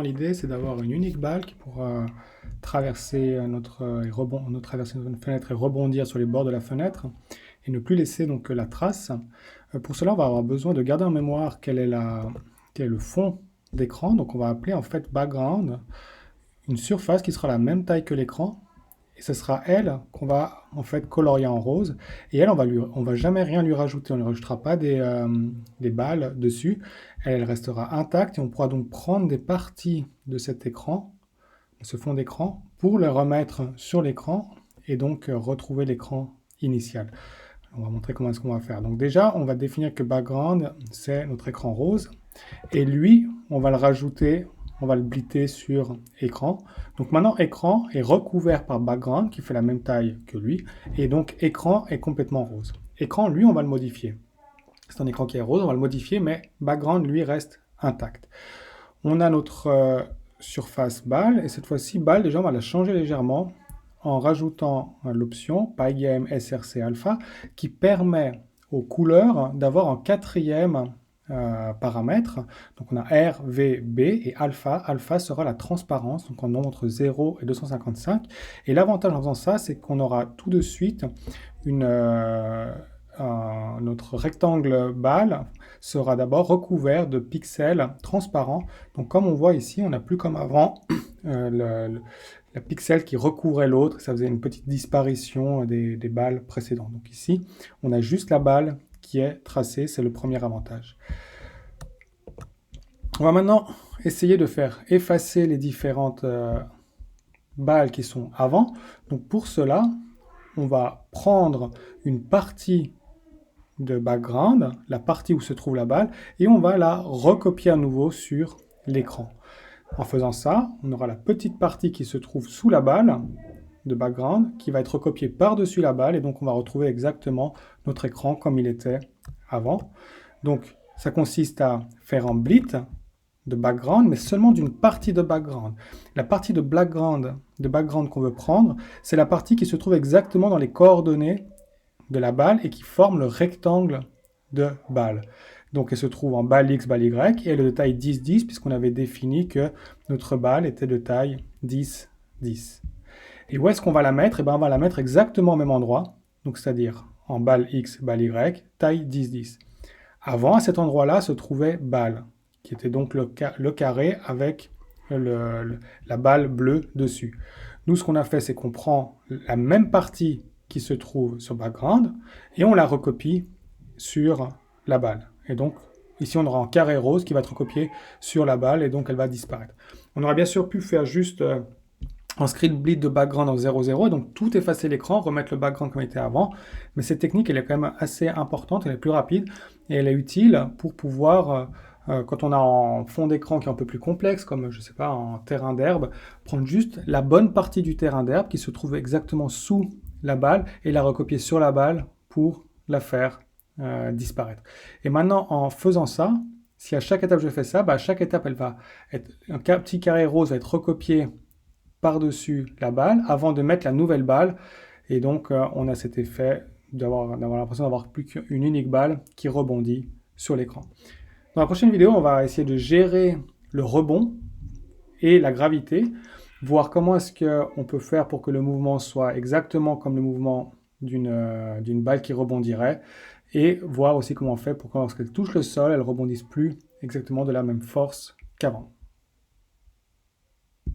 L'idée, c'est d'avoir une unique balle qui pourra traverser traverser notre fenêtre et rebondir sur les bords de la fenêtre et ne plus laisser donc la trace. Pour cela, on va avoir besoin de garder en mémoire quel est le fond d'écran. Donc, on va appeler en fait background une surface qui sera la même taille que l'écran. Et ce sera elle qu'on va en fait colorier en rose. Et elle, on va jamais rien lui rajouter. On ne rajoutera pas des balles dessus. Elle restera intacte et on pourra donc prendre des parties de cet écran, de ce fond d'écran, pour le remettre sur l'écran et donc retrouver l'écran initial. On va montrer comment est-ce qu'on va faire. Donc déjà, on va définir que background, c'est notre écran rose. Et lui, on va le rajouter, on va le blitter sur écran. Donc maintenant, écran est recouvert par background, qui fait la même taille que lui. Et donc, écran est complètement rose. Écran, lui, on va le modifier. C'est un écran qui est rose, on va le modifier, mais background, lui, reste intact. On a notre surface balle, et cette fois-ci, balle, déjà, on va la changer légèrement en rajoutant l'option Pygame SRC Alpha qui permet aux couleurs d'avoir un quatrième paramètre. Donc on a R, V, B et alpha. Alpha sera la transparence, donc en nombre entre 0 et 255. Et l'avantage en faisant ça, c'est qu'on aura tout de suite notre rectangle balle sera d'abord recouvert de pixels transparents. Donc comme on voit ici, on n'a plus comme avant la pixel qui recouvrait l'autre, ça faisait une petite disparition des balles précédentes. Donc ici, on a juste la balle qui est tracée, c'est le premier avantage. On va maintenant essayer de faire effacer les différentes balles qui sont avant. Donc pour cela, on va prendre une partie de background, la partie où se trouve la balle, et on va la recopier à nouveau sur l'écran. En faisant ça, on aura la petite partie qui se trouve sous la balle de background qui va être recopiée par-dessus la balle et donc on va retrouver exactement notre écran comme il était avant. Donc ça consiste à faire un blit de background mais seulement d'une partie de background. La partie de background qu'on veut prendre, c'est la partie qui se trouve exactement dans les coordonnées de la balle et qui forme le rectangle de balle. Donc elle se trouve en balle X, balle Y, et elle est de taille 10-10, puisqu'on avait défini que notre balle était de taille 10-10. Et où est-ce qu'on va la mettre? On va la mettre exactement au même endroit, donc c'est-à-dire en balle X, balle Y, taille 10-10. Avant, à cet endroit-là, se trouvait balle, qui était donc le carré avec la balle bleue dessus. Nous, ce qu'on a fait, c'est qu'on prend la même partie qui se trouve sur background et on la recopie sur la balle. Et donc, ici, on aura un carré rose qui va être recopié sur la balle et donc elle va disparaître. On aurait bien sûr pu faire juste un script bleed de background en 0,0, donc tout effacer l'écran, remettre le background comme il était avant. Mais cette technique, elle est quand même assez importante, elle est plus rapide et elle est utile pour pouvoir, quand on a un fond d'écran qui est un peu plus complexe, comme je sais pas, un terrain d'herbe, prendre juste la bonne partie du terrain d'herbe qui se trouve exactement sous la balle et la recopier sur la balle pour la faire disparaître. Et maintenant, en faisant ça, si à chaque étape je fais ça, à chaque étape, un petit carré rose va être recopié par-dessus la balle avant de mettre la nouvelle balle. Et donc, on a cet effet d'avoir l'impression d'avoir plus qu'une unique balle qui rebondit sur l'écran. Dans la prochaine vidéo, on va essayer de gérer le rebond et la gravité, voir comment est-ce qu'on peut faire pour que le mouvement soit exactement comme le mouvement d'une balle qui rebondirait, et voir aussi comment on fait pour que lorsqu'elle touche le sol, elle rebondisse plus exactement de la même force qu'avant.